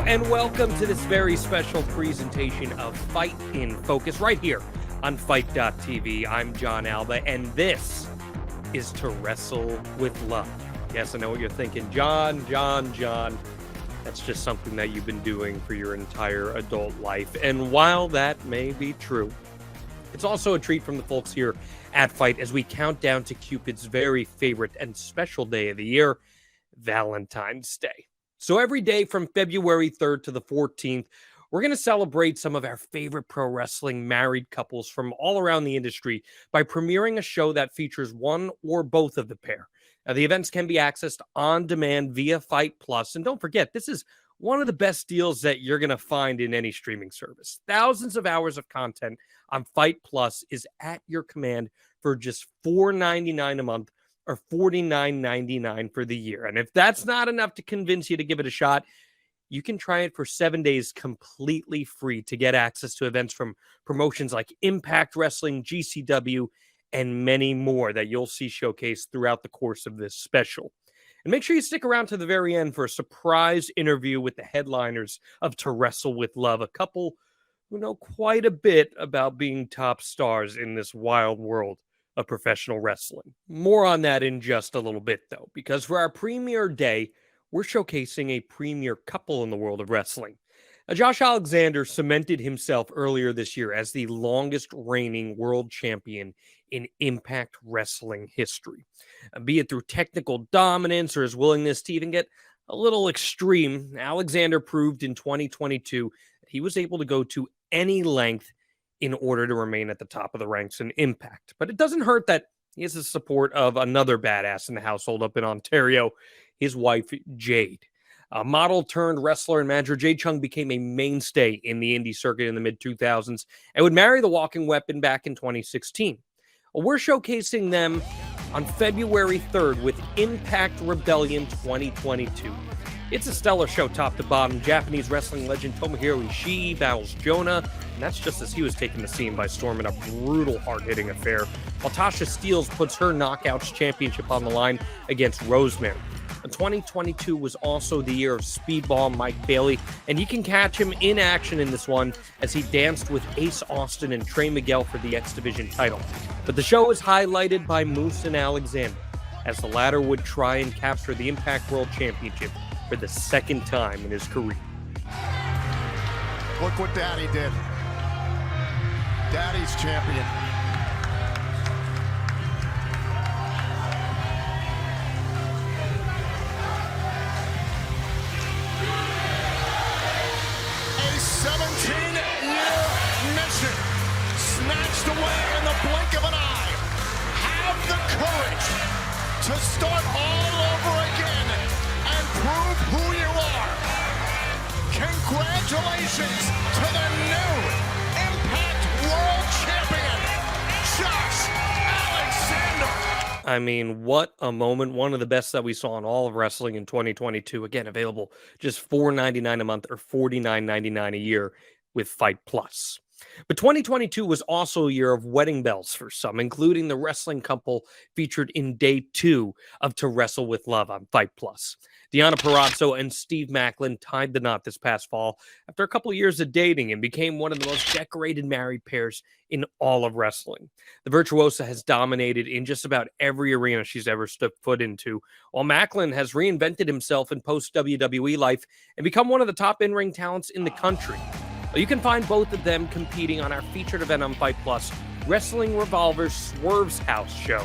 and welcome to this very special presentation of Fight in Focus right here on FITE.tv. I'm John Alba, and this is To Wrestle with Love. Yes, I know what you're thinking. John. That's just something that you've been doing for your entire adult life. And while that may be true, it's also a treat from the folks here at FITE as we count down to Cupid's very favorite and special day of the year, Valentine's Day. So every day from February 3rd to the 14th, we're going to celebrate some of our favorite pro wrestling married couples from all around the industry by premiering a show that features one or both of the pair. Now, the events can be accessed on demand via FITE Plus. And don't forget, this is one of the best deals that you're going to find in any streaming service. Thousands of hours of content on FITE Plus is at your command for just $4.99 a month or $49.99 for the year. And if that's not enough to convince you to give it a shot, you can try it for 7 days completely free to get access to events from promotions like Impact Wrestling, GCW, and many more that you'll see showcased throughout the course of this special. And make sure you stick around to the very end for a surprise interview with the headliners of To Wrestle with Love, a couple who know quite a bit about being top stars in this wild world of professional wrestling. More on that in just a little bit, though, because for our premiere day, we're showcasing a premier couple in the world of wrestling. Now, Josh Alexander cemented himself earlier this year as the longest reigning world champion in Impact Wrestling history. Be it through technical dominance or his willingness to even get a little extreme, Alexander proved in 2022 that he was able to go to any length in order to remain at the top of the ranks in Impact. But it doesn't hurt that he has the support of another badass in the household up in Ontario, his wife, Jade. A model turned wrestler and manager, Jade Chung became a mainstay in the indie circuit in the mid-2000s and would marry the Walking Weapon back in 2016. Well, we're showcasing them on February 3rd with Impact Rebellion 2022. It's a stellar show top to bottom. Japanese wrestling legend Tomohiro Ishii battles Jonah, and that's just as he was taking the scene by storm in a brutal, hard-hitting affair, while Tasha Steelz puts her Knockouts championship on the line against Rosemary. 2022 was also the year of Speedball Mike Bailey, and you can catch him in action in this one as he danced with Ace Austin and Trey Miguel for the X Division title. But the show is highlighted by Moose and Alexander, as the latter would try and capture the Impact World Championship for the second time in his career. Look what Daddy did. Daddy's champion. A 17-year mission snatched away in the blink of an eye. Have the courage to start all over again and prove who you are. Congratulations to the new Impact World Champion, Josh Alexander. I mean, what a moment. One of the best that we saw in all of wrestling in 2022. Again, available just $4.99 a month or $49.99 a year with FITE Plus. But 2022 was also a year of wedding bells for some, including the wrestling couple featured in day 2 of To Wrestle with Love on FITE Plus. Deonna Purrazzo and Steve Maclin tied the knot this past fall after a couple of years of dating and became one of the most decorated married pairs in all of wrestling. The virtuosa has dominated in just about every arena she's ever stepped foot into, while Maclin has reinvented himself in post-WWE life and become one of the top in-ring talents in the country. You can find both of them competing on our featured event on FITE Plus, Wrestling Revolver's Swerve's House show.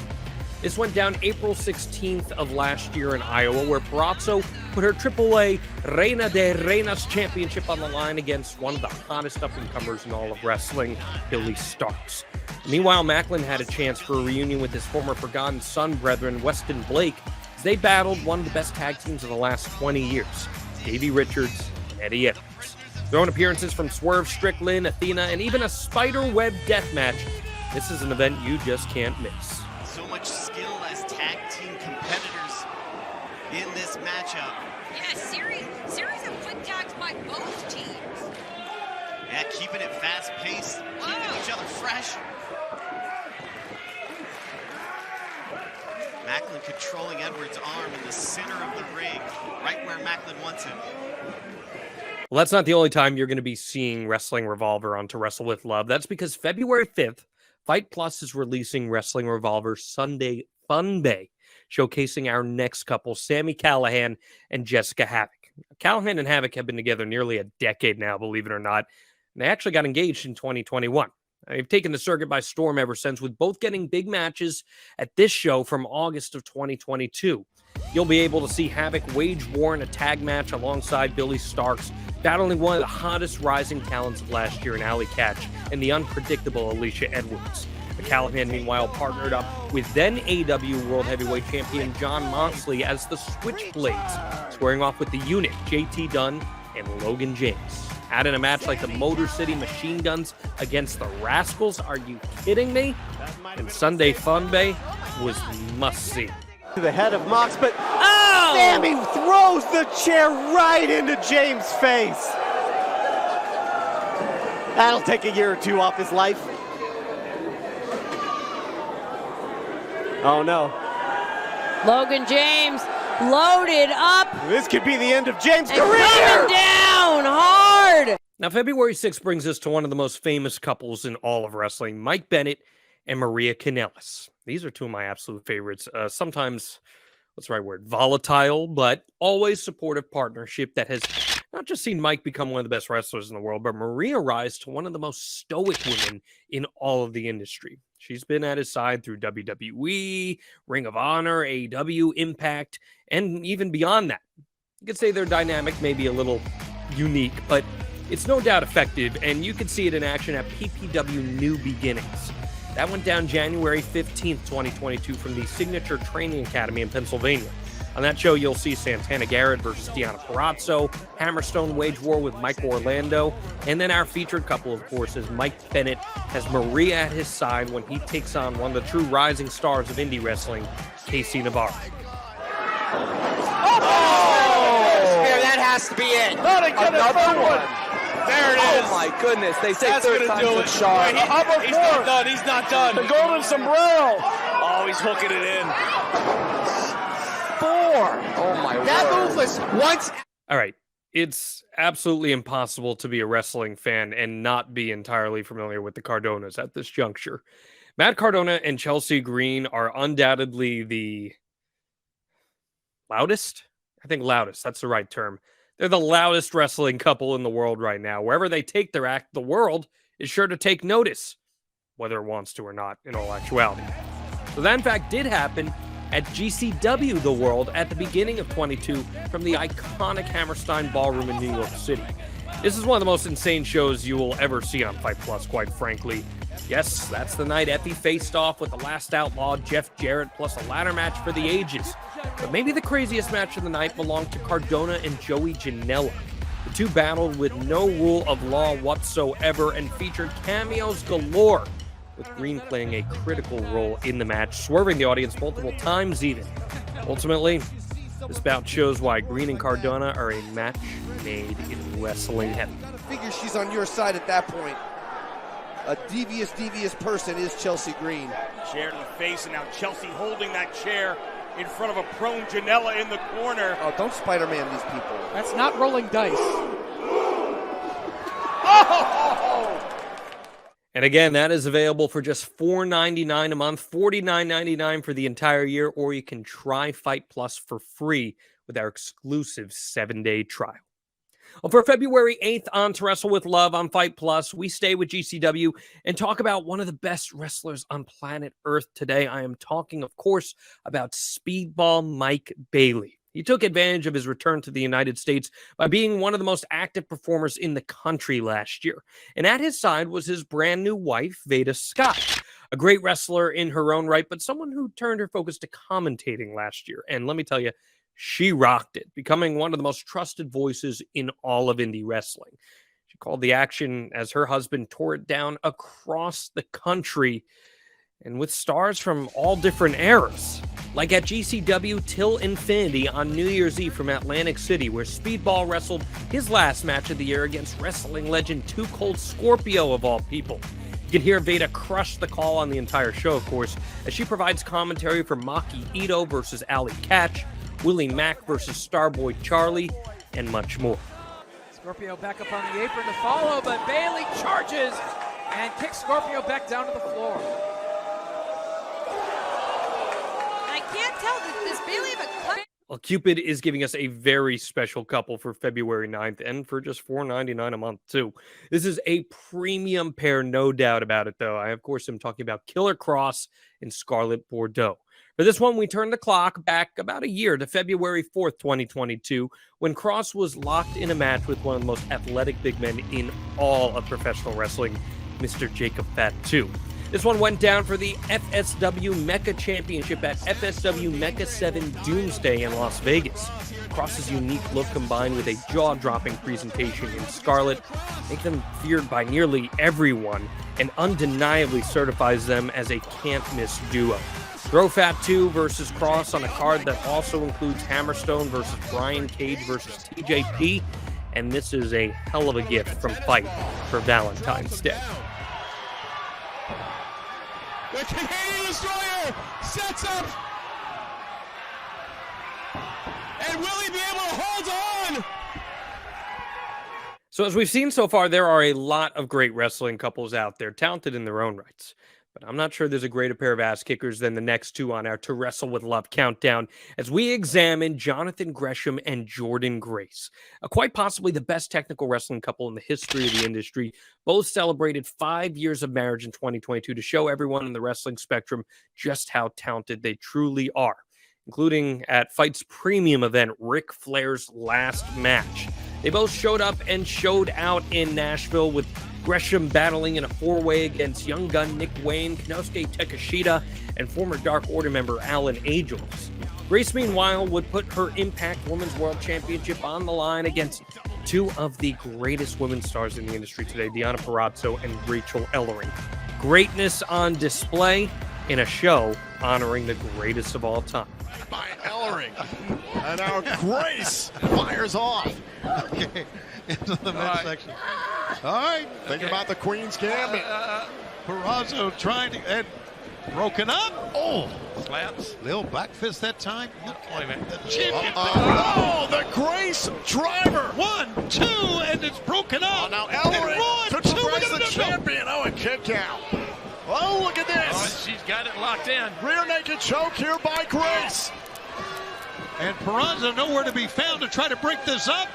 This went down April 16th of last year in Iowa, where Purrazzo put her AAA Reina de Reinas championship on the line against one of the hottest up-and-comers in all of wrestling, Billy Starks. Meanwhile, Maclin had a chance for a reunion with his former Forgotten Son brethren, Weston Blake, as they battled one of the best tag teams of the last 20 years, Davey Richards and Eddie Edwards. Their own appearances from Swerve Strickland, Athena, and even a spiderweb death match. This is an event you just can't miss. So much skill as tag team competitors in this matchup. Yeah, series of quick tags by both teams. Yeah, keeping it fast-paced, keeping each other fresh. Maclin controlling Edwards' arm in the center of the ring, right where Maclin wants him. Well, that's not the only time you're going to be seeing Wrestling Revolver on To Wrestle with Love. That's because February 5th, Fight Plus is releasing Wrestling Revolver Sunday Fun Bay, showcasing our next couple, Sami Callihan and Jessica Havoc. Callihan and Havoc have been together nearly a decade now, believe it or not. And they actually got engaged in 2021. They've taken the circuit by storm ever since, with both getting big matches at this show from August of 2022. You'll be able to see Havoc wage war in a tag match alongside Billy Starks, battling one of the hottest rising talents of last year in Allie Katch and the unpredictable Alicia Edwards. Callahan, meanwhile, partnered up with then AEW World Heavyweight Champion Jon Moxley as the Switchblades, squaring off with the Unit, JT Dunn and Logan James. Add in a match like the Motor City Machine Guns against the Rascals. Are you kidding me? And Sunday Fun Bay was must-see. To the head of Mox, but Sami throws the chair right into James' face. That'll take a year or two off his life. Oh no. Logan James loaded up. This could be the end of James' and career. Coming down hard. Now, February 6th brings us to one of the most famous couples in all of wrestling, Mike Bennett and Maria Kanellis. These are two of my absolute favorites. Sometimes, what's the right word? Volatile, but always supportive partnership that has not just seen Mike become one of the best wrestlers in the world, but Maria rise to one of the most stoic women in all of the industry. She's been at his side through WWE, Ring of Honor, AEW, Impact, and even beyond that. You could say their dynamic may be a little unique, but it's no doubt effective, and you could see it in action at PPW New Beginnings. That went down January 15th, 2022 from the Signature Training Academy in Pennsylvania. On that show, you'll see Santana Garrett versus Deonna Purrazzo, Hammerstone wage war with Mike Orlando, and then our featured couple, of course, is Mike Bennett has Maria at his side when he takes on one of the true rising stars of indie wrestling, Casey Navarro. That has to be it. Another one. There it is. Oh my goodness. They say That's third gonna time's do a it. charm. He's not done. He's not done. The golden sombrero. Oh, he's hooking it in. 4. Oh my word. That move was once. All right. It's absolutely impossible to be a wrestling fan and not be entirely familiar with the Cardonas at this juncture. Matt Cardona and Chelsea Green are undoubtedly the loudest. I think loudest. That's the right term. They're the loudest wrestling couple in the world right now. Wherever they take their act, the world is sure to take notice, whether it wants to or not, in all actuality. So that, in fact, did happen at GCW The World at the beginning of 22 from the iconic Hammerstein Ballroom in New York City. This is one of the most insane shows you will ever see on Fight Plus, quite frankly. Yes, that's the night Effie faced off with the Last Outlaw, Jeff Jarrett, plus a ladder match for the ages. But maybe the craziest match of the night belonged to Cardona and Joey Janela. The two battled with no rule of law whatsoever and featured cameos galore, with Green playing a critical role in the match, swerving the audience multiple times even. Ultimately, this bout shows why Green and Cardona are a match made in wrestling heaven. Figure she's on your side at that point. A devious person is Chelsea Green. Chair to the face, and now Chelsea holding that chair in front of a prone Janela in the corner. Oh, don't Spider-Man these people. That's not rolling dice. Oh! And again, that is available for just $4.99 a month, $49.99 for the entire year, or you can try Fight Plus for free with our exclusive 7-day trial. Well, for February 8th on To Wrestle with Love on Fight Plus, we stay with GCW and talk about one of the best wrestlers on planet Earth today. I am talking, of course, about Speedball Mike Bailey. He took advantage of his return to the United States by being one of the most active performers in the country last year. And at his side was his brand new wife, Veda Scott, a great wrestler in her own right, but someone who turned her focus to commentating last year. And let me tell you, she rocked it, becoming one of the most trusted voices in all of indie wrestling. She called the action as her husband tore it down across the country and with stars from all different eras, like at GCW Till Infinity on New Year's Eve from Atlantic City, where Speedball wrestled his last match of the year against wrestling legend Too Cold Scorpio, of all people. You can hear Veda crush the call on the entire show, of course, as she provides commentary for Maki Ito versus Allie Katch, Willie Mack versus Starboy Charlie, and much more. Scorpio back up on the apron to follow, but Bailey charges and kicks Scorpio back down to the floor. I can't tell, does Bailey have a clutch? Well, Cupid is giving us a very special couple for February 9th and for just $4.99 a month, too. This is a premium pair, no doubt about it, though. I, of course, am talking about Killer Cross and Scarlett Bordeaux. For this one, we turn the clock back about a year to February 4th, 2022, when Cross was locked in a match with one of the most athletic big men in all of professional wrestling, Mr. Jacob Fatu. This one went down for the FSW Mecca Championship at FSW Mecca 7 Doomsday in Las Vegas. Cross's unique look combined with a jaw-dropping presentation in Scarlett make them feared by nearly everyone and undeniably certifies them as a can't-miss duo. Throw Fatu versus Cross on a card that also includes Hammerstone versus Brian Cage versus TJP, and this is a hell of a gift from FITE for Valentine's Day. The Canadian Destroyer sets up. And will he be able to hold on? So as we've seen so far, there are a lot of great wrestling couples out there, talented in their own rights. But I'm not sure there's a greater pair of ass kickers than the next two on our To Wrestle with Love countdown as we examine Jonathan Gresham and Jordan Grace, quite possibly the best technical wrestling couple in the history of the industry. Both celebrated 5 years of marriage in 2022 to show everyone in the wrestling spectrum just how talented they truly are, including at FITE's premium event, Ric Flair's last match. They both showed up and showed out in Nashville, with Gresham battling in a four-way against young gun Nick Wayne, Konosuke Takeshita, and former Dark Order member Alan Angels. Grace, meanwhile, would put her Impact Women's World Championship on the line against two of the greatest women's stars in the industry today, Deonna Purrazzo and Rachel Ellering. Greatness on display in a show honoring the greatest of all time. By Ellering. And now Grace fires off. Okay, into the midsection. All right, thinking about the Queen's Gambit. Purrazzo trying to, and broken up. Oh, slaps. Little back fist that time. Wait a minute. The champion. Oh, the Grace driver. 1, 2, and it's broken up. Oh, now Ellering to surprise the champion. Oh, a kick out. Oh, look at this. Oh, she's got it locked in. Rear naked choke here by Grace. And Purrazzo nowhere to be found to try to break this up.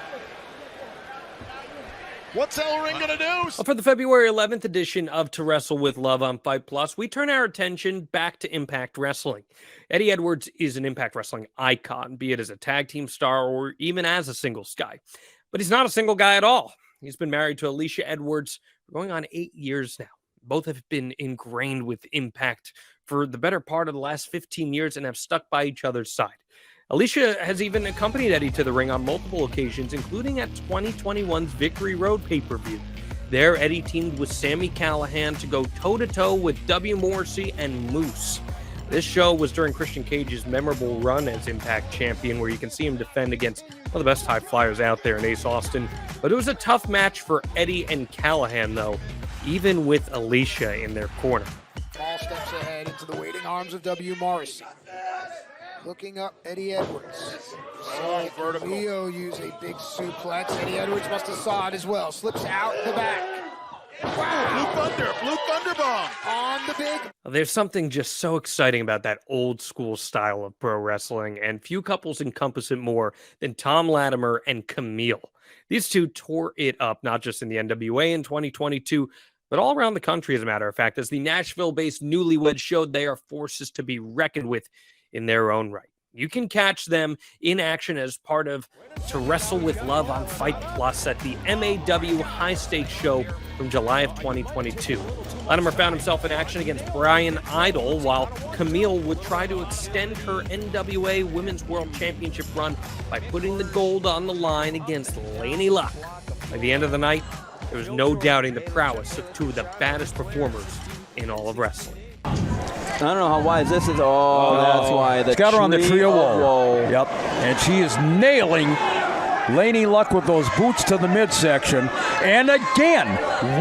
What's Ellering going to do? Well, for the February 11th edition of To Wrestle with Love on FITE Plus, we turn our attention back to Impact Wrestling. Eddie Edwards is an Impact Wrestling icon, be it as a tag team star or even as a singles guy. But he's not a single guy at all. He's been married to Alicia Edwards for going on 8 years now. Both have been ingrained with Impact for the better part of the last 15 years and have stuck by each other's side. Alicia has even accompanied Eddie to the ring on multiple occasions, including at 2021's Victory Road pay-per-view. There, Eddie teamed with Sami Callihan to go toe-to-toe with W. Morrissey and Moose. This show was during Christian Cage's memorable run as Impact Champion, where you can see him defend against one of the best high flyers out there in Ace Austin. But it was a tough match for Eddie and Callihan, though, even with Alicia in their corner. Small steps ahead into the waiting arms of W. Morrissey. Looking up, Eddie Edwards. Oh, vertical. Leo use a big suplex. Eddie Edwards must have saw it as well. Slips out the back. Wow. Blue Thunder bomb. On the big. There's something just so exciting about that old school style of pro wrestling, and few couples encompass it more than Tom Latimer and Camille. These two tore it up, not just in the NWA in 2022, but all around the country, as a matter of fact, as the Nashville-based newlyweds showed they are forces to be reckoned with in their own right. You can catch them in action as part of To Wrestle with Love on FITE Plus at the MAW High Stakes show from July of 2022. Latimer found himself in action against Brian Idol, while Camille would try to extend her NWA Women's World Championship run by putting the gold on the line against Laney Luck. By the end of the night, there was no doubting the prowess of two of the baddest performers in all of wrestling. I don't know how wide this is. Oh, that's why. It's got her on the trio wall. Yep. And she is nailing Laney Luck with those boots to the midsection. And again,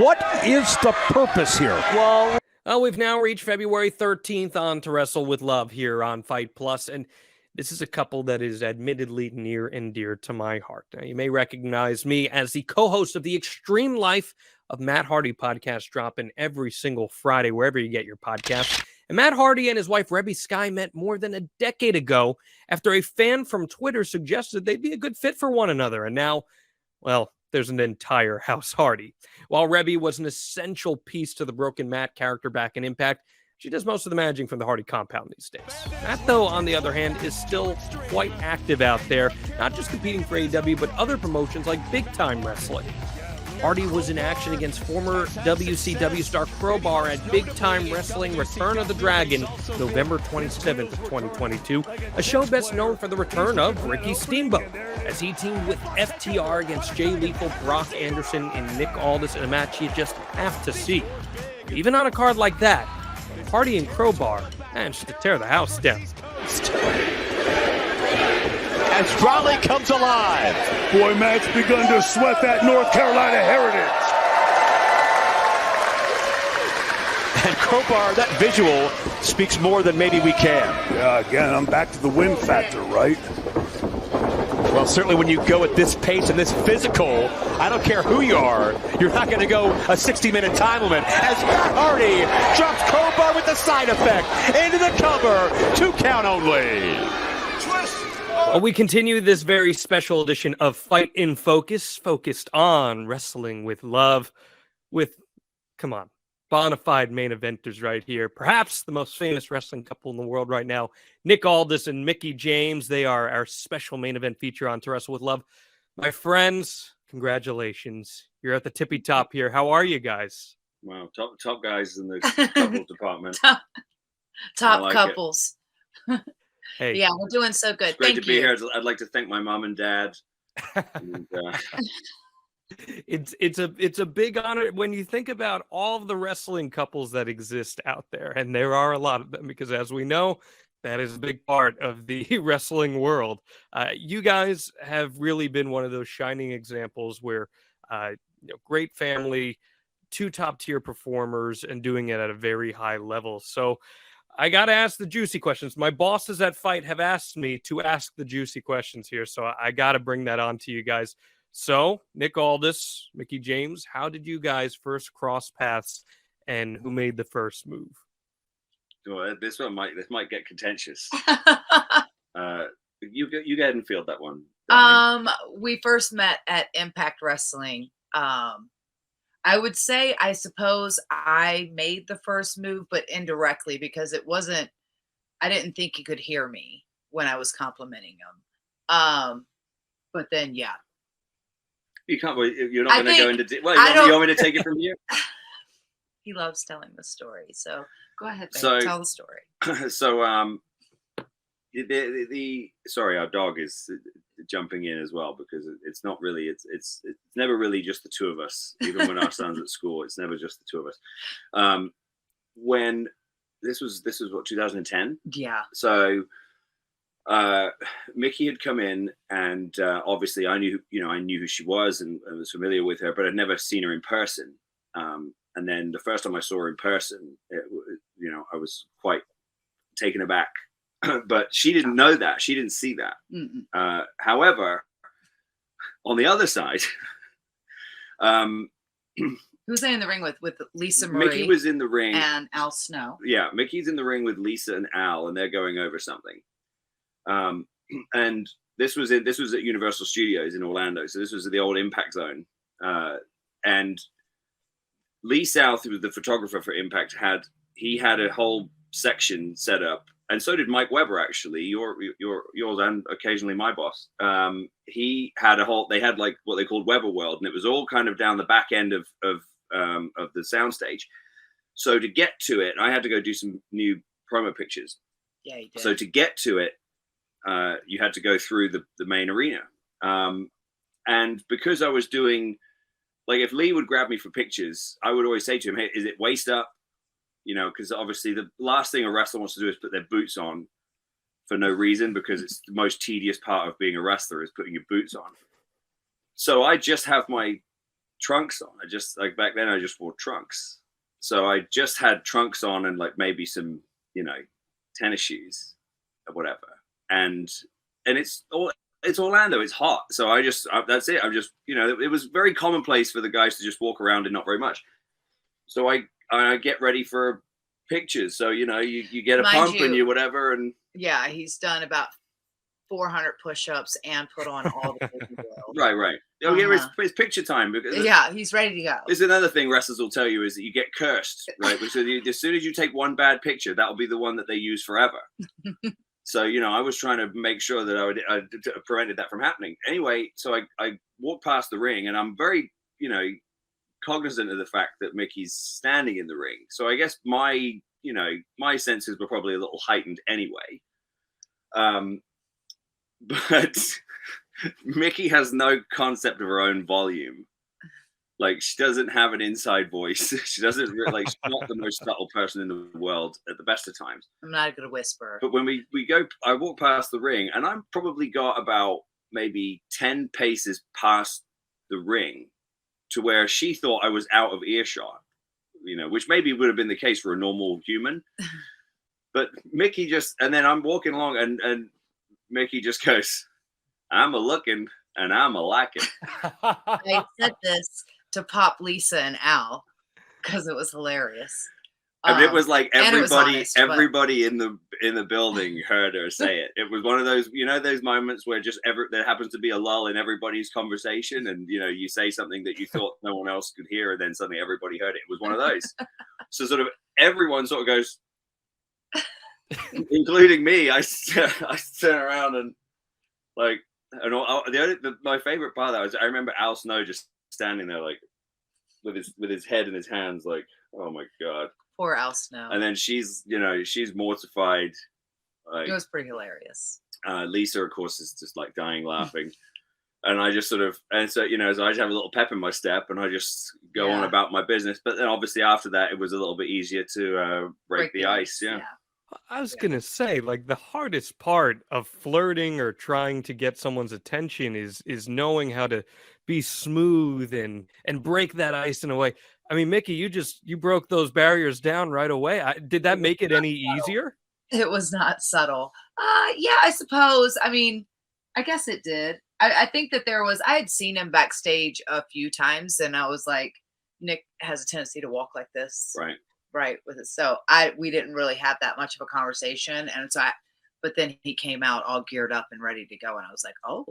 what is the purpose here? Well, we've now reached February 13th on To Wrestle with Love here on FITE Plus, and This is a couple that is admittedly near and dear to my heart. Now, you may recognize me as the co-host of the Extreme Life of Matt Hardy podcast, dropping every single Friday wherever you get your podcasts. And Matt Hardy and his wife, Rebby Sky, met more than a decade ago after a fan from Twitter suggested they'd be a good fit for one another. And now, well, there's an entire House Hardy. While Rebby was an essential piece to the Broken Matt character back in Impact, she does most of the managing from the Hardy compound these days. Matt, though, on the other hand, is still quite active out there, not just competing for AEW, but other promotions like Big Time Wrestling. Hardy was in action against former WCW star Crowbar at Big Time Wrestling Return of the Dragon, November 27th of 2022, a show best known for the return of Ricky Steamboat, as he teamed with FTR against Jay Lethal, Brock Anderson, and Nick Aldis in a match you just have to see. Even on a card like that, Hardy and Crowbar managed to tear the house down. As Raleigh comes alive. Boy, Matt's begun to sweat that North Carolina heritage. And Crowbar, that visual speaks more than maybe we can. Yeah, again, I'm back to the win factor, right? Well, certainly when you go at this pace and this physical, I don't care who you are, you're not going to go a 60-minute time limit. As Matt Hardy drops Crowbar with the side effect into the cover, 2 count only. Well, we continue this very special edition of Fight in Focus, focused on wrestling with love, with, come on, bona fide main eventers right here. Perhaps the most famous wrestling couple in the world right now, Nick Aldis and Mickie James. They are our special main event feature on To Wrestle with Love. My friends, congratulations. You're at the tippy top here. How are you guys? Wow, top guys in the couple department. Top like couples. Hey, yeah, we're doing so good. It's great Thank to be you. here. I'd like to thank my mom and dad. And, It's a big honor when you think about all of the wrestling couples that exist out there, and there are a lot of them because, as we know, that is a big part of the wrestling world. You guys have really been one of those shining examples where, great family, 2 top-tier performers, and doing it at a very high level. So I got to ask the juicy questions. My bosses at FITE have asked me to ask the juicy questions here, so I got to bring that on to you guys. So, Nick Aldis, Mickie James, how did you guys first cross paths, and who made the first move? well, this might get contentious. You go ahead and field that one. We first met at Impact Wrestling. I would say, I suppose I made the first move, but indirectly because I didn't think he could hear me when I was complimenting him. But then, yeah. You can't. You're not going to go into. Well, you want me to take it from here? He loves telling the story, so go ahead. So, tell the story. So, sorry, our dog is jumping in as well because it's not really. It's never really just the two of us. Even when our son's at school, it's never just the two of us. When this was what 2010. Yeah. So. Mickie had come in, and obviously I knew who she was and was familiar with her, but I'd never seen her in person. And then the first time I saw her in person, I was quite taken aback. But she didn't know that. She didn't see that. However, on the other side, who was in the ring with Lisa Marie? Mickie was in the ring, and Al Snow. Yeah, Mickey's in the ring with Lisa and Al, and they're going over something. And this was at Universal Studios in Orlando. So this was the old Impact Zone. And Lee South, who was the photographer for Impact, had a whole section set up. And so did Mike Weber, actually, yours and occasionally my boss. They had like what they called Weber World, and it was all kind of down the back end of the soundstage. So to get to it, I had to go do some new promo pictures. Yeah, you did. So to get to it, you had to go through the main arena. And because I was doing, like, if Lee would grab me for pictures, I would always say to him, hey, is it waist up? Because obviously the last thing a wrestler wants to do is put their boots on for no reason, because it's the most tedious part of being a wrestler is putting your boots on. So I just have my trunks on. Back then I just wore trunks. So I just had trunks on and like maybe some, tennis shoes or whatever. and it's Orlando. It's hot, so that's it. It was very commonplace for the guys to just walk around and not very much. So I get ready for pictures. So you get a pump and you whatever, and yeah, he's done about 400 push-ups and put on all the right. Oh yeah, it's picture time because he's ready to go. It's another thing wrestlers will tell you is that you get cursed, right? Because as soon as you take one bad picture, that'll be the one that they use forever. So I was trying to make sure that I prevented that from happening. Anyway, so I walked past the ring, and I'm very cognizant of the fact that Mickey's standing in the ring. So I guess my senses were probably a little heightened anyway. But Mickey has no concept of her own volume. Like, she doesn't have an inside voice. She doesn't she's not the most subtle person in the world at the best of times. I'm not a good whisperer. But when we go, I walk past the ring, and I'm probably got about maybe 10 paces past the ring to where she thought I was out of earshot, which maybe would have been the case for a normal human. But Mickey and then I'm walking along, and Mickey just goes, "I'm a looking and I'm a liking." I said this to Pop, Lisa, and Al because it was hilarious. And it was like everybody honest, in the building heard her say it. It was one of those, those moments where just there happens to be a lull in everybody's conversation, and you say something that you thought no one else could hear, and then suddenly everybody heard it. It was one of those. So sort of everyone sort of goes, including me. I turn around and my favorite part of that was I remember Al Snow just standing there like with his head in his hands, like, oh my god. Poor Al Snow. And then she's mortified. It was pretty hilarious. Lisa, of course, is just like dying laughing. And I just so I just have a little pep in my step, and I just go on about my business. But then obviously after that, it was a little bit easier to break the ice. Yeah. I was going to say, like, the hardest part of flirting or trying to get someone's attention is knowing how to be smooth and break that ice in a way. I mean, Mickey, you broke those barriers down right away. Did that make it any easier? It was not subtle. Yeah, I suppose. I mean, I guess it did. I think that I had seen him backstage a few times, and I was like, Nick has a tendency to walk like this. Right with it. So we didn't really have that much of a conversation. And so but then he came out all geared up and ready to go. And I was like, oh,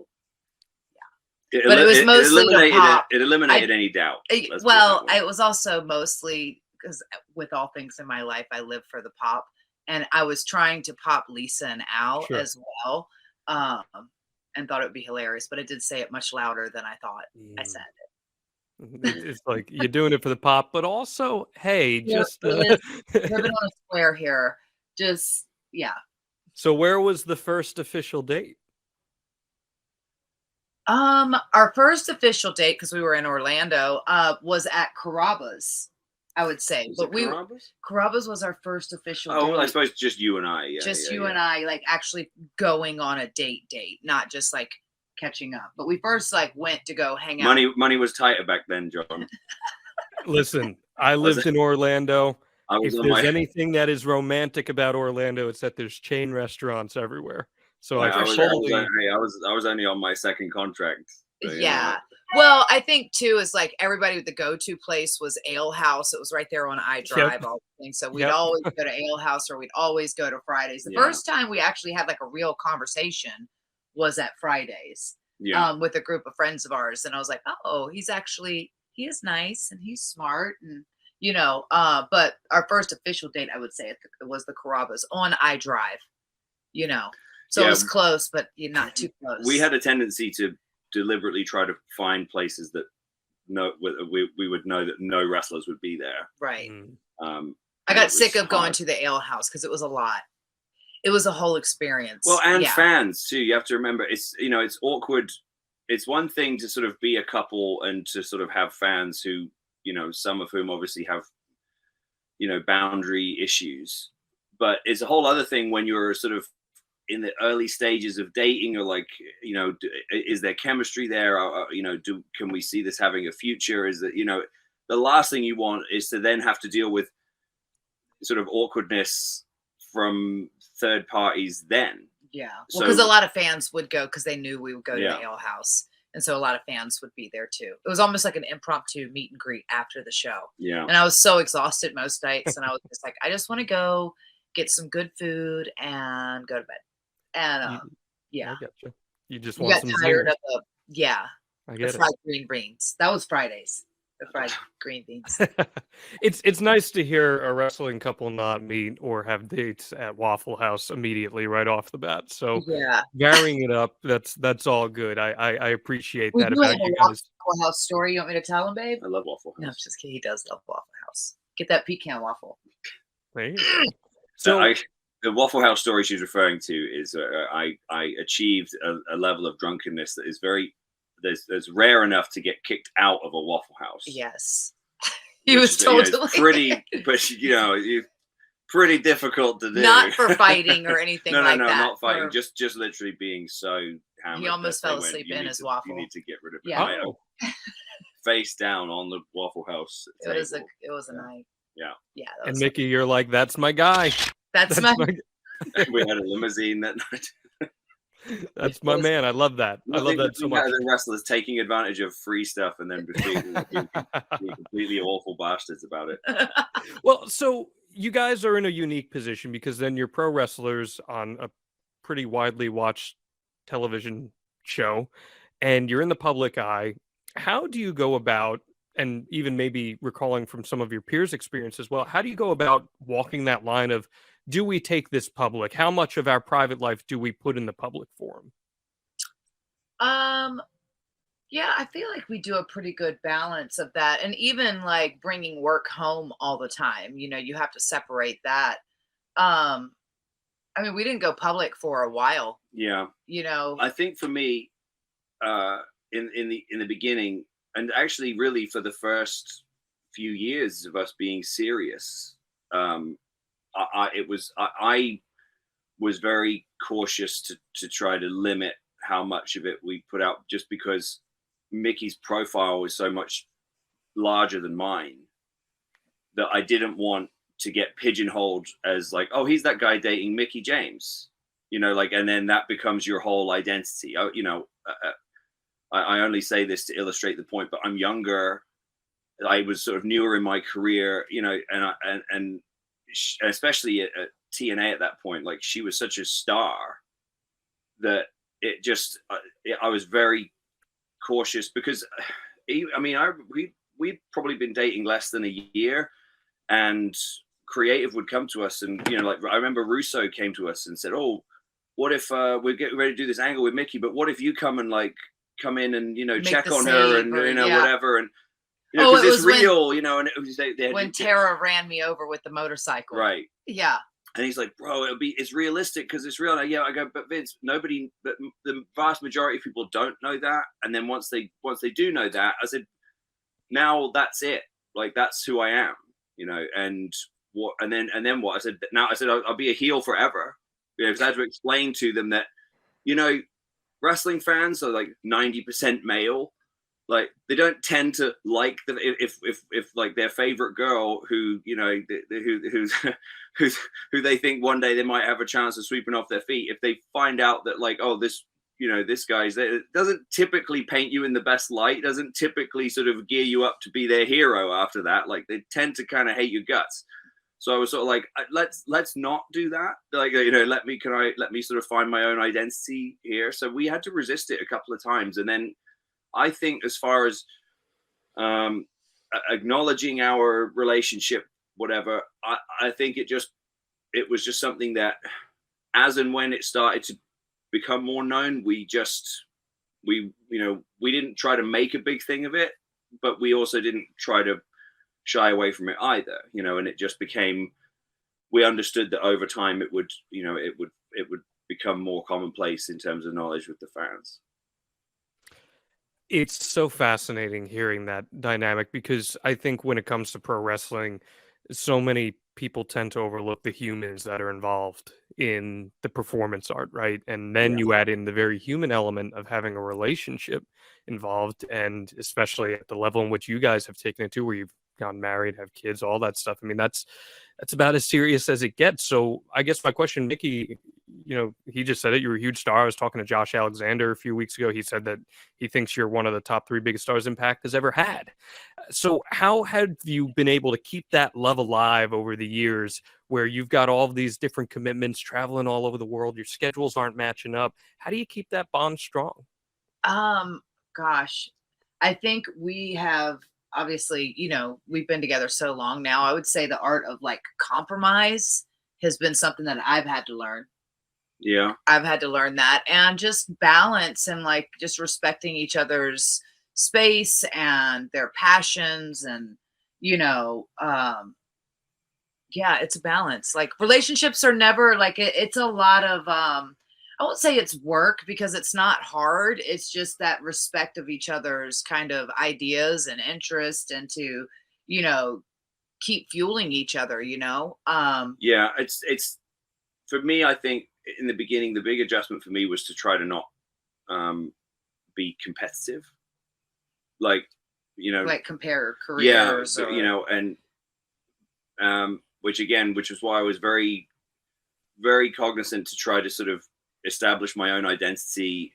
yeah. But it was mostly the pop. It eliminated any doubt. It was also mostly because with all things in my life, I live for the pop. And I was trying to pop Lisa and Al as well. And thought it would be hilarious. But I did say it much louder than I thought I said it. It's like you're doing it for the pop, but also, hey, just living on a square here. Just So where was the first official date? Our first official date, because we were in Orlando, was at Carrabba's, I would say. Carrabba's was our first official date. Well, I suppose just you and I. You and I, like, actually going on a date, not just like catching up. But we first went to go hang out. Money was tighter back then, John. Listen, I lived in Orlando. If there's anything that is romantic about Orlando, it's that there's chain restaurants everywhere. So I was only on my second contract. So, Well, I think too is like everybody, the go-to place was Ale House. It was right there on iDrive. All the things. So we'd always go to Ale House, or we'd always go to Fridays. The first time we actually had like a real conversation was at Fridays with a group of friends of ours. And I was like, oh, he is nice and he's smart. And, but our first official date, I would say it was the Carrabba's on iDrive, so it was close, but not too close. We had a tendency to deliberately try to find places that we would know that no wrestlers would be there. Right. I got sick of going to the Ale House because it was a lot. It was a whole experience. Well, and fans too. You have to remember, it's awkward. It's one thing to sort of be a couple and to sort of have fans who, some of whom obviously have, boundary issues, but it's a whole other thing when you're sort of in the early stages of dating, or like, is there chemistry there? Or, can we see this having a future? Is that, the last thing you want is to then have to deal with sort of awkwardness from third parties then. Yeah. Well, So- because a lot of fans would go because they knew we would go to Yeah. the ale house. And so a lot of fans would be there too. It was almost like an impromptu meet and greet after the show. Yeah. And I was so exhausted most nights. And I was just like, I just want to go get some good food and go to bed. And yeah. I gotcha. You just You want got some tired zingers. of the I get it. fried green beans. That was Fridays. The fried green beans. It's nice to hear a wrestling couple not meet or have dates at Waffle House immediately right off the bat. So Yeah. varying it up, that's all good. I appreciate We that do have about a you guys. Waffle House story. You want me to tell him, babe? I love Waffle House. No, just kidding. He does love Waffle House. Get that pecan waffle. There you go. So the Waffle House story she's referring to is I achieved a level of drunkenness that is that's rare enough to get kicked out of a Waffle House. Yes. He was totally pretty, but pretty difficult to do. Not for fighting or anything no, like that. not fighting. For- Just literally being so hammered. He almost that fell they went, asleep "You in need his to- waffle." You need to get rid of it. Yeah. Face down on the Waffle House It was table. a night. Yeah. Yeah. That And was Mickey, you're like, that's my guy. That's my We had a limousine that night. That's my man. I love that. I love that so much. The wrestlers taking advantage of free stuff and then being completely awful bastards about it. Well, so you guys are in a unique position because then you're pro wrestlers on a pretty widely watched television show and you're in the public eye. How do you go about, and even maybe recalling from some of your peers' experience as well, how do you go about walking that line of, do we take this public? How much of our private life do we put in the public forum? Yeah, I feel like we do a pretty good balance of that. And even like bringing work home all the time, you have to separate that. I mean, we didn't go public for a while, Yeah. I think for me, in the beginning, and actually really for the first few years of us being serious, I was very cautious to try to limit how much of it we put out, just because Mickey's profile was so much larger than mine that I didn't want to get pigeonholed as like, oh, he's that guy dating Mickey James, and then that becomes your whole identity. I only say this to illustrate the point, but I'm younger. I was sort of newer in my career, and especially at TNA at that point, like she was such a star that it just, I was very cautious because, we'd probably been dating less than a year, and creative would come to us and, I remember Russo came to us and said, oh, what if we're getting ready to do this angle with Mickey, but what if you come in and, check on her and, whatever. And, because it's real, and it was, when Tara ran me over with the motorcycle. Right. Yeah. And he's like, bro, it's realistic because it's real. And I go, but Vince, but the vast majority of people don't know that. And then once they do know that, I said, now that's it. Like, that's who I am, and what, and then what? I said, I'll be a heel forever. Because I had to explain to them that, wrestling fans are like 90% male. Like, they don't tend to like if like their favorite girl who who they think one day they might have a chance of sweeping off their feet, if they find out that like, oh, this guy's there, it doesn't typically paint you in the best light, doesn't typically sort of gear you up to be their hero after that. Like, they tend to kind of hate your guts. So I was sort of like, let's not do that. Like, let me sort of find my own identity here. So we had to resist it a couple of times. And then I think as far as acknowledging our relationship, whatever, I think it was just something that as and when it started to become more known, we didn't try to make a big thing of it, but we also didn't try to shy away from it either, and it just became, we understood that over time it would become more commonplace in terms of knowledge with the fans. It's so fascinating hearing that dynamic because I think when it comes to pro wrestling, so many people tend to overlook the humans that are involved in the performance art, right? And then you add in the very human element of having a relationship involved, and especially at the level in which you guys have taken it to, where you've gone married, have kids, all that stuff. I mean, that's about as serious as it gets. So I guess my question, Mickey, he just said it. You're a huge star. I was talking to Josh Alexander a few weeks ago. He said that he thinks you're one of the top 3 biggest stars Impact has ever had. So how have you been able to keep that love alive over the years where you've got all of these different commitments, traveling all over the world, your schedules aren't matching up? How do you keep that bond strong? Gosh, I think we have obviously, we've been together so long now. I would say the art of like compromise has been something that I've had to learn. Yeah. I've had to learn that, and just balance and like just respecting each other's space and their passions, and yeah, it's a balance. Like relationships are never like it's a lot of I won't say it's work because it's not hard. It's just that respect of each other's kind of ideas and interest, and to, keep fueling each other, Yeah, it's for me, I think in the beginning, the big adjustment for me was to try to not be competitive. Like compare careers. Yeah, and which is why I was very, very cognizant to try to sort of establish my own identity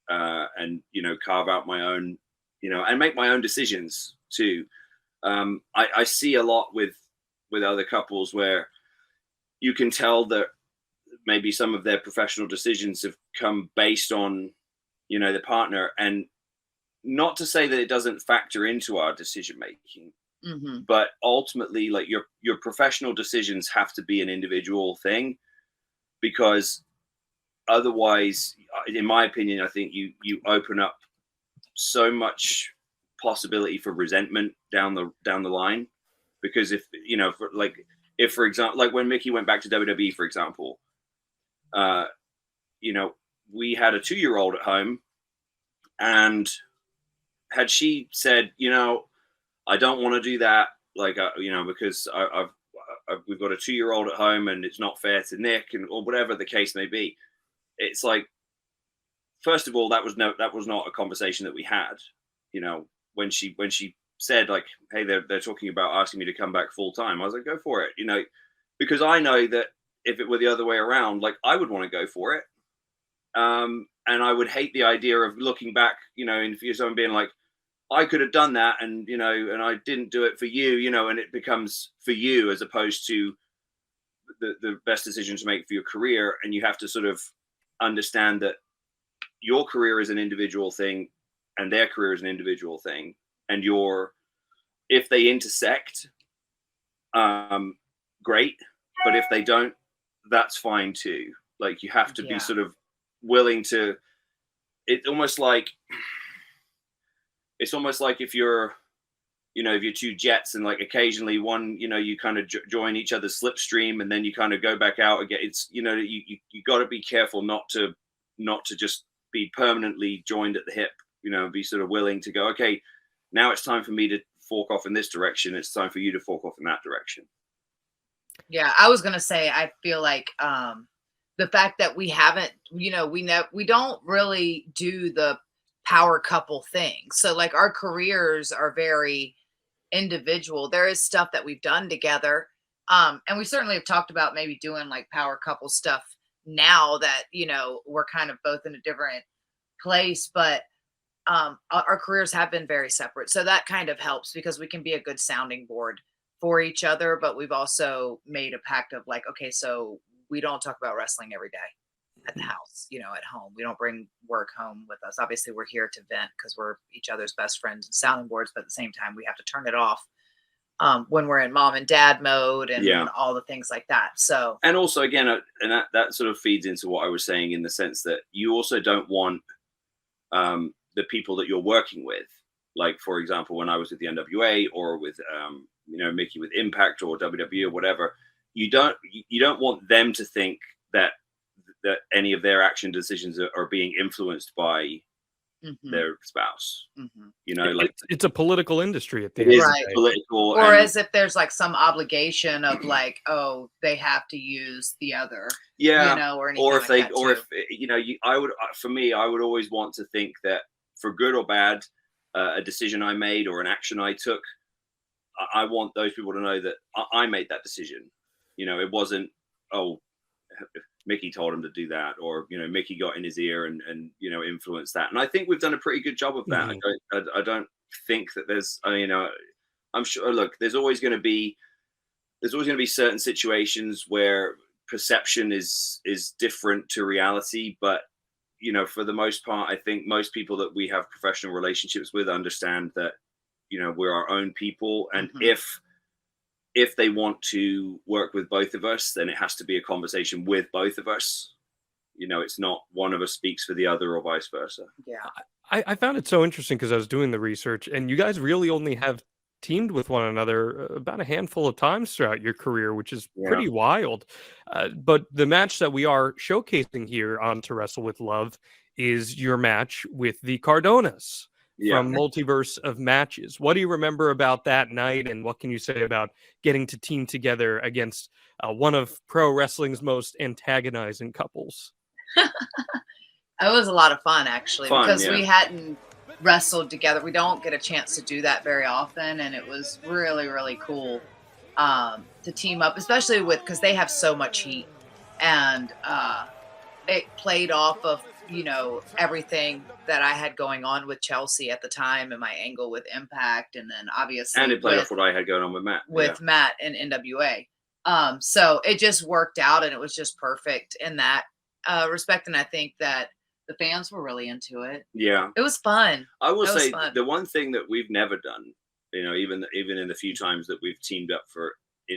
and carve out my own, and make my own decisions too. I see a lot with other couples where you can tell that maybe some of their professional decisions have come based on the partner, and not to say that it doesn't factor into our decision making, but ultimately, like your professional decisions have to be an individual thing, because otherwise, in my opinion, I think you open up so much possibility for resentment down the line. Because if for example, like when Mickey went back to WWE, for example, we had a 2-year-old at home, and had she said, I don't want to do that, because we've got a 2-year-old at home and it's not fair to Nick, or whatever the case may be. It's like, first of all, that was not a conversation that we had. When she said like, hey, they're talking about asking me to come back full time, I was like, go for it, because I know that if it were the other way around, like I would want to go for it. And I would hate the idea of looking back, in the future and being like, I could have done that, and and I didn't do it for you, and it becomes for you as opposed to the best decision to make for your career. And you have to sort of understand that your career is an individual thing and their career is an individual thing, and if they intersect, great, but if they don't, that's fine too. Like you have to be sort of willing to. It's almost like if you're two jets, and like occasionally one, you kind of join each other's slipstream, and then you kind of go back out again. It's you got to be careful not to just be permanently joined at the hip. Be sort of willing to go, okay, now it's time for me to fork off in this direction. It's time for you to fork off in that direction. Yeah, I was gonna say, I feel like the fact that we haven't, we don't really do the power couple thing. So like our careers are very individual. There is stuff that we've done together, and we certainly have talked about maybe doing like power couple stuff now that we're kind of both in a different place, but our careers have been very separate, so that kind of helps because we can be a good sounding board for each other. But we've also made a pact of like, okay, so we don't talk about wrestling every day at the house, at home. We don't bring work home with us. Obviously we're here to vent because we're each other's best friends and sounding boards, but at the same time we have to turn it off when we're in mom and dad mode and all the things like that. So, and also again, and that sort of feeds into what I was saying, in the sense that you also don't want the people that you're working with, like for example, when I was with the NWA or with Mickey with Impact or WWE or whatever, you don't want them to think that any of their action decisions are being influenced by their spouse. Like it's a political industry at the end. Right. Political, or as if there's like some obligation of like, oh, they have to use the other. Yeah. Or anything or if like they, or if I would always want to think that, for good or bad, a decision I made or an action I took, I want those people to know that I made that decision. It wasn't, oh, Mickey told him to do that, or Mickey got in his ear and influenced that. And I think we've done a pretty good job of that. I don't think that there's I'm sure. Look, there's always going to be certain situations where perception is different to reality, but for the most part, I think most people that we have professional relationships with understand that we're our own people, and if they want to work with both of us, then it has to be a conversation with both of us. It's not one of us speaks for the other or vice versa. Yeah. I found it so interesting because I was doing the research, and you guys really only have teamed with one another about a handful of times throughout your career, which is pretty wild. But the match that we are showcasing here on To Wrestle with Love is your match with the Cardonas from Multiverse of Matches. What do you remember about that night, and what can you say about getting to team together against one of pro wrestling's most antagonizing couples? It was a lot of fun, actually, because we hadn't wrestled together. We don't get a chance to do that very often, and it was really, really cool to team up, especially because they have so much heat, and it played off of everything that I had going on with Chelsea at the time and my angle with Impact, and then obviously it played off what I had going on with Matt and NWA. So it just worked out, and it was just perfect in that respect, and I think that the fans were really into it. Yeah, it was fun. I will say the one thing that we've never done, even in the few times that we've teamed up for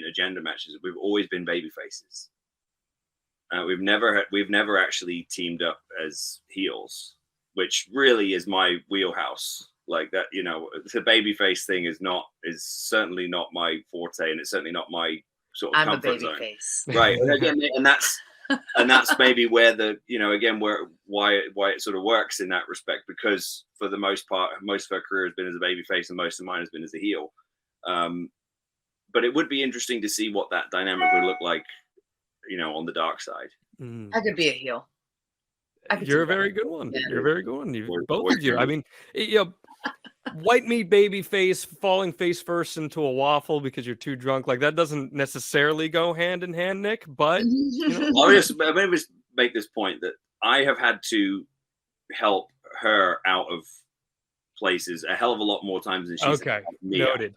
agenda matches, we've always been baby faces. We've never actually teamed up as heels, which really is my wheelhouse. Like that, the babyface thing is certainly not my forte, and it's certainly not my sort of comfort zone. Face. Right, and again, and that's maybe where why it sort of works in that respect, because for the most part, most of our career has been as a babyface, and most of mine has been as a heel. But it would be interesting to see what that dynamic would look like, on the dark side. I could be a heel. You're a very good one. Yeah. You're a very good one. Both of you. I mean, white meat baby face falling face first into a waffle because you're too drunk, like that doesn't necessarily go hand in hand, Nick. But I'll just make this point that I have had to help her out of places a hell of a lot more times than she's okay. Me Noted.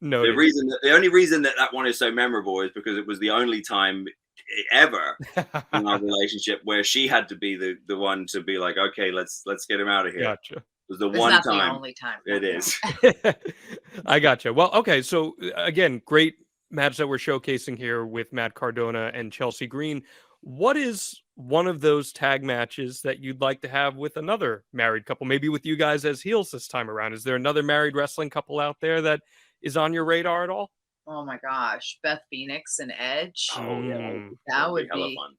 No. The only reason that one is so memorable is because it was the only time ever in our relationship where she had to be the one to be like, okay, let's get him out of here. Gotcha. It was the it's one not time. The only time. It is. I gotcha. Well, okay. So again, great match that we're showcasing here with Matt Cardona and Chelsea Green. What is one of those tag matches that you'd like to have with another married couple? Maybe with you guys as heels this time around. Is there another married wrestling couple out there that is on your radar at all? Oh my gosh, Beth Phoenix and Edge. Oh yeah, that would be fun.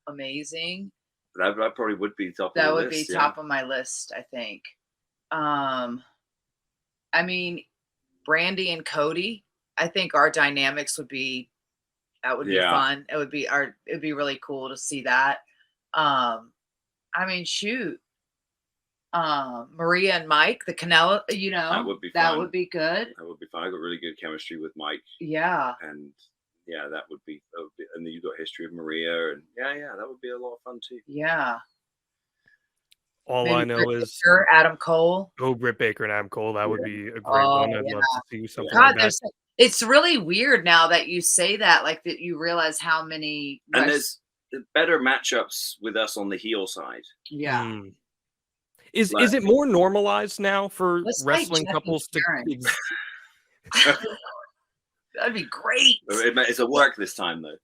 Amazing. That probably would be top. That would be top of my list, I think. I mean, Brandy and Cody. I think our dynamics would be. That would be fun. It'd be really cool to see that. I mean, shoot. Maria and Mike, the Canelo, that would be fun. That would be good. That would be fun. I got really good chemistry with Mike. Yeah. And that would be, and then you got history of Maria, and that would be a lot of fun too. Yeah. All I know is Adam Cole. Oh, Britt Baker and Adam Cole. That would be a great one. I'd love to see something God, like that. It's really weird now that you say that, like that you realize how many. And there's better matchups with us on the heel side. Yeah. Is it more normalized now for wrestling couples to? That'd be great. It's a work this time though.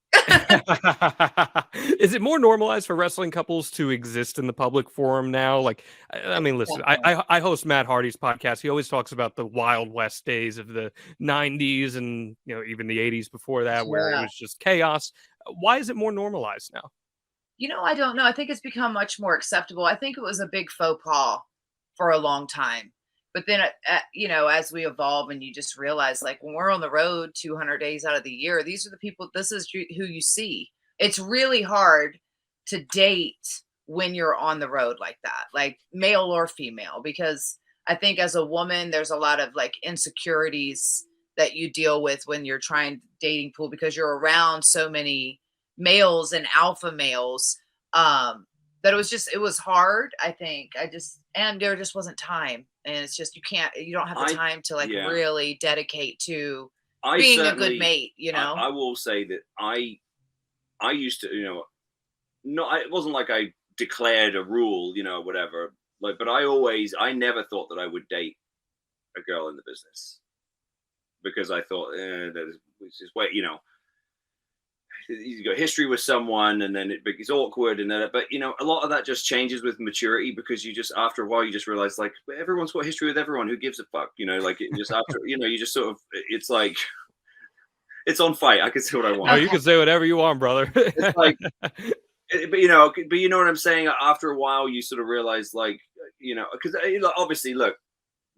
Is it more normalized for wrestling couples to exist in the public forum now? Like, I mean, listen, I host Matt Hardy's podcast. He always talks about the Wild West days of the 90s and even the 80s before that, where it was just chaos. Why is it more normalized now? I don't know. I think it's become much more acceptable. I think it was a big faux pas for a long time. But then, as we evolve and you just realize, like, when we're on the road 200 days out of the year, these are the people, this is who you see. It's really hard to date when you're on the road like that, like male or female, because I think as a woman, there's a lot of like insecurities that you deal with when you're trying dating pool, because you're around so many males and alpha males, that it was hard. I think and there just wasn't time, and it's just, you don't have the time to like really dedicate to being a good mate, you know. I will say that I used to, it wasn't like I declared a rule, whatever, like, but I never thought that I would date a girl in the business, because I thought that was just wait, you got history with someone, and then it's awkward, and then, but a lot of that just changes with maturity, because you just, after a while, you just realize, like, everyone's got history with everyone. Who gives a fuck? Like, it just after you just sort of, it's like, it's on FITE. I can say what I want. Oh, you can say whatever you want, brother. It's like, but you know what I'm saying. After a while, you sort of realize, like, because obviously, look,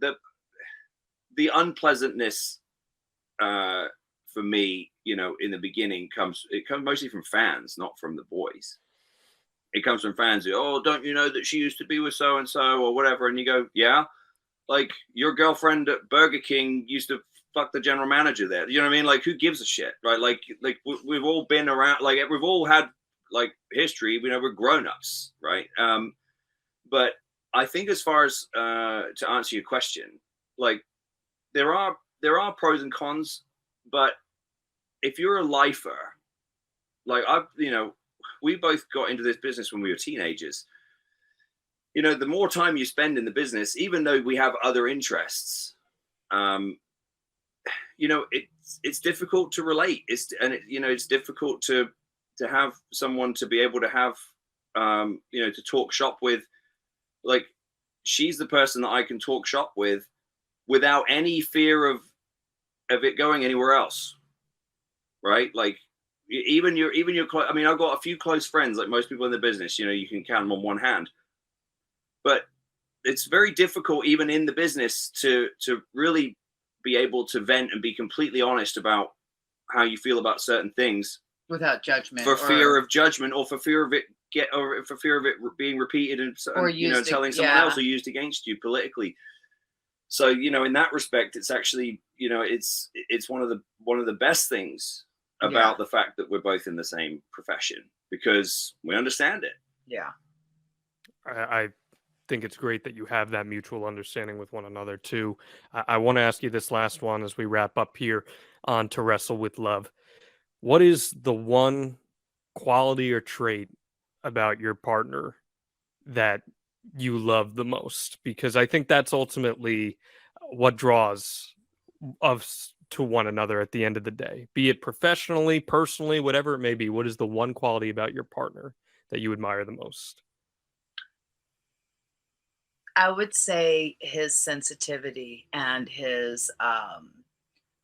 the unpleasantness for me, in the beginning comes mostly from fans, not from the boys. It comes from fans who, oh, don't you know that she used to be with so and so or whatever, and you go, yeah, like, your girlfriend at Burger King used to fuck the general manager there. You know what I mean? Like, who gives a shit, right? Like we've all been around, like, we've all had like history. We're grown-ups, right? But I think, as far as to answer your question, like, there are pros and cons, but if you're a lifer, like we both got into this business when we were teenagers. The more time you spend in the business, even though we have other interests, it's difficult to relate. It's difficult to have someone to be able to have, to talk shop with. Like, she's the person that I can talk shop with without any fear of it going anywhere else. Right? Like, even your I mean, I've got a few close friends, like most people in the business, you can count them on one hand. But it's very difficult, even in the business, to really be able to vent and be completely honest about how you feel about certain things without judgment, for fear of judgment, or for fear of it being repeated and telling someone else, or used against you politically. So, in that respect, it's actually, it's one of the best things about the fact that we're both in the same profession, because we understand it. Yeah. I think it's great that you have that mutual understanding with one another too. I want to ask you this last one as we wrap up here on To Wrestle with Love. What is the one quality or trait about your partner that you love the most? Because I think that's ultimately what draws us to one another at the end of the day, be it professionally, personally, whatever it may be. What is the one quality about your partner that you admire the most? I would say his sensitivity and his,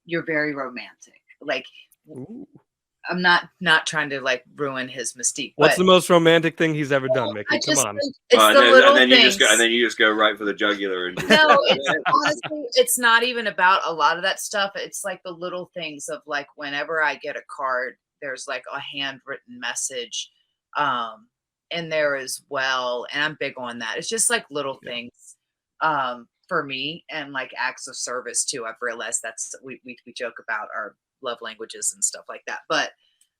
you're very romantic. Like, ooh. I'm not trying to like ruin his mystique. What's the most romantic thing he's ever done, Mickey? Come on. And then you just go right for the jugular. And no, it's honestly, it's not even about a lot of that stuff. It's like the little things of, like, whenever I get a card, there's like a handwritten message in there as well. And I'm big on that. It's just like little things for me, and like acts of service too. I've realized that's we joke about our love languages and stuff like that, but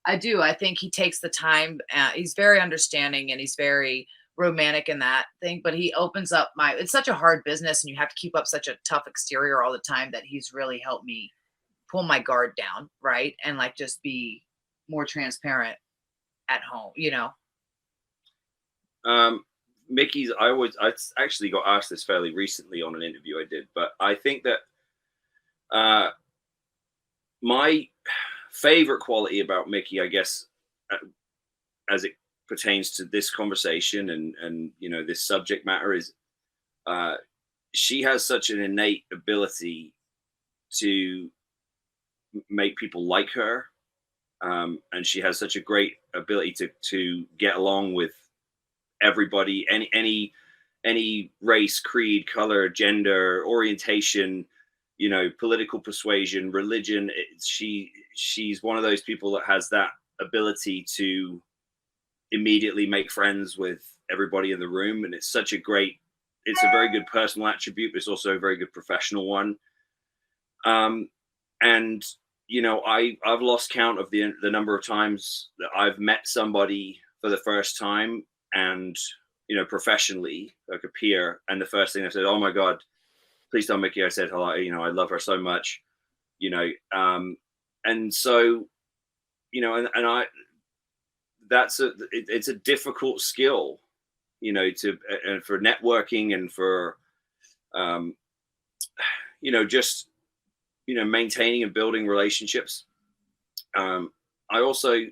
I think he takes the time. He's very understanding, and he's very romantic in that thing, but he opens up it's such a hard business, and you have to keep up such a tough exterior all the time, that he's really helped me pull my guard down, right? And like just be more transparent at home, Mickey's, I actually got asked this fairly recently on an interview I did, but I think that my favorite quality about Mickey, I guess, as it pertains to this conversation and this subject matter, is she has such an innate ability to make people like her, and she has such a great ability to get along with everybody, any race, creed, color, gender, orientation, political persuasion, religion. She's one of those people that has that ability to immediately make friends with everybody in the room, and it's a very good personal attribute, but it's also a very good professional one. And you know, I've lost count of the number of times that I've met somebody for the first time, and, you know, professionally, like a peer, and the first thing I said, oh my God, please tell Mickey I said hello. You know, I love her so much, you know. And so, you know, and it's a difficult skill, you know, and for networking and for, you know, just, you know, maintaining and building relationships. I also,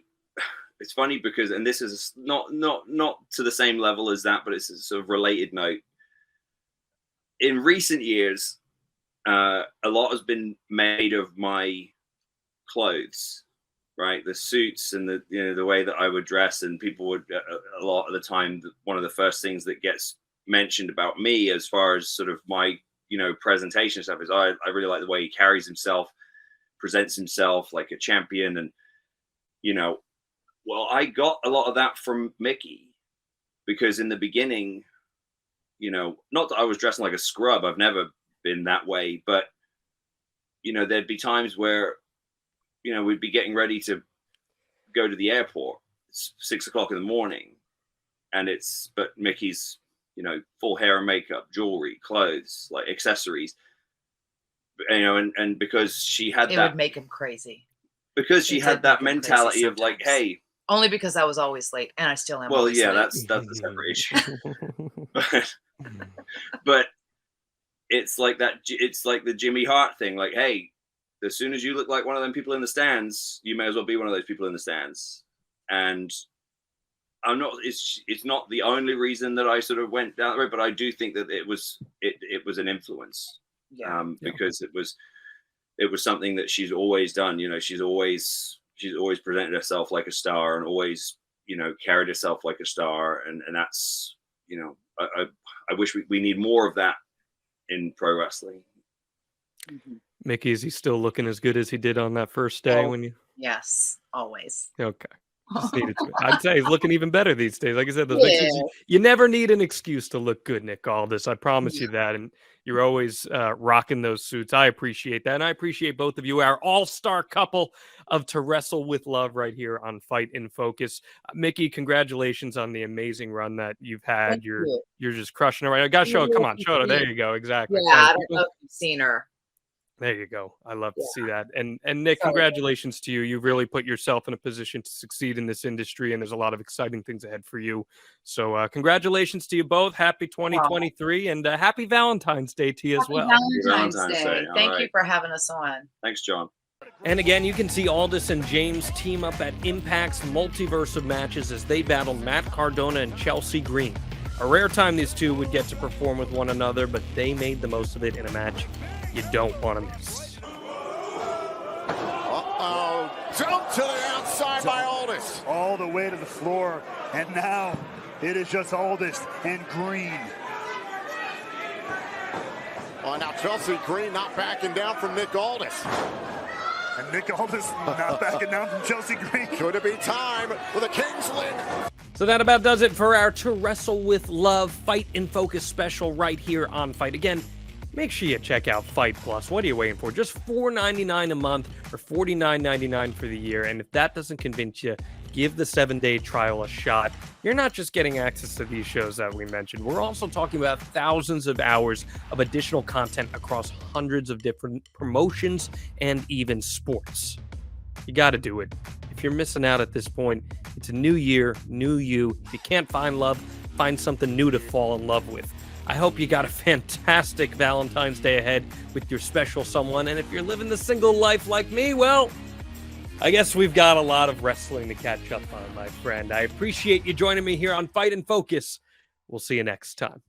it's funny because, and this is not to the same level as that, but it's a sort of related note. In recent years, a lot has been made of my clothes, right? The suits and the, you know, the way that I would dress, and people would a lot of the time, one of the first things that gets mentioned about me as far as sort of my, you know, presentation stuff is I really like the way he carries himself, presents himself like a champion. And, you know, well, I got a lot of that from Mickey, because in the beginning, you know, not that I was dressing like a scrub, I've never been that way, but, you know, there'd be times where, you know, we'd be getting ready to go to the airport. It's 6 o'clock in the morning, but Mickey's, you know, full hair and makeup, jewelry, clothes, like accessories, you know, and because she had it that, would make him crazy. Because she had that mentality of like, hey, only because I was always late, and I still am. Well, yeah, late. that's a separate issue. but it's like that. It's like the Jimmy Hart thing. Like, hey, as soon as you look like one of them people in the stands, you may as well be one of those people in the stands. And I'm not. It's not the only reason that I sort of went down the road, but I do think that it was an influence. Yeah. Because it was something that she's always done. You know, she's always presented herself like a star, and always, you know, carried herself like a star. And that's, you know, I wish we need more of that in pro wrestling. Mickey, is he still looking as good as he did on that first day when you? Yes, always. Okay. Just needed to. I'd say he's looking even better these days. Like I said, those pictures, you never need an excuse to look good, Nick Aldis. I promise you that. And you're always rocking those suits. I appreciate that. And I appreciate both of you, our all-star couple of To Wrestle with Love right here on Fight in Focus. Mickey, congratulations on the amazing run that you've had. You're just crushing it right now. Got to show it. Come on, show it. There you go. Exactly. Yeah, I don't know if you've seen her. There you go. I love to see that. And Nick, congratulations to you. You've really put yourself in a position to succeed in this industry, and there's a lot of exciting things ahead for you. So congratulations to you both. Happy 2023, and happy Valentine's Day to you as well. Valentine's Day. Thank you for having us on. Thanks, John. And again, you can see Aldis and James team up at Impact's Multiverse of Matches as they battle Matt Cardona and Chelsea Green. A rare time these two would get to perform with one another, but they made the most of it in a match you don't want to miss. Jump to the outside by Aldis. All the way to the floor, and now it is just Aldis and Green. Oh, now Chelsea Green not backing down from Nick Aldis. And Nick Aldis not backing down from Chelsea Green. Could it be time with a Kingsland? So that about does it for our To Wrestle with Love Fight in Focus special right here on Fight. Again, make sure you check out Fight Plus. What are you waiting for? Just $4.99 a month or $49.99 for the year. And if that doesn't convince you, give the 7-day trial a shot. You're not just getting access to these shows that we mentioned. We're also talking about thousands of hours of additional content across hundreds of different promotions and even sports. You got to do it. If you're missing out at this point, it's a new year, new you. If you can't find love, find something new to fall in love with. I hope you got a fantastic Valentine's Day ahead with your special someone. And if you're living the single life like me, well, I guess we've got a lot of wrestling to catch up on, my friend. I appreciate you joining me here on Fight in Focus. We'll see you next time.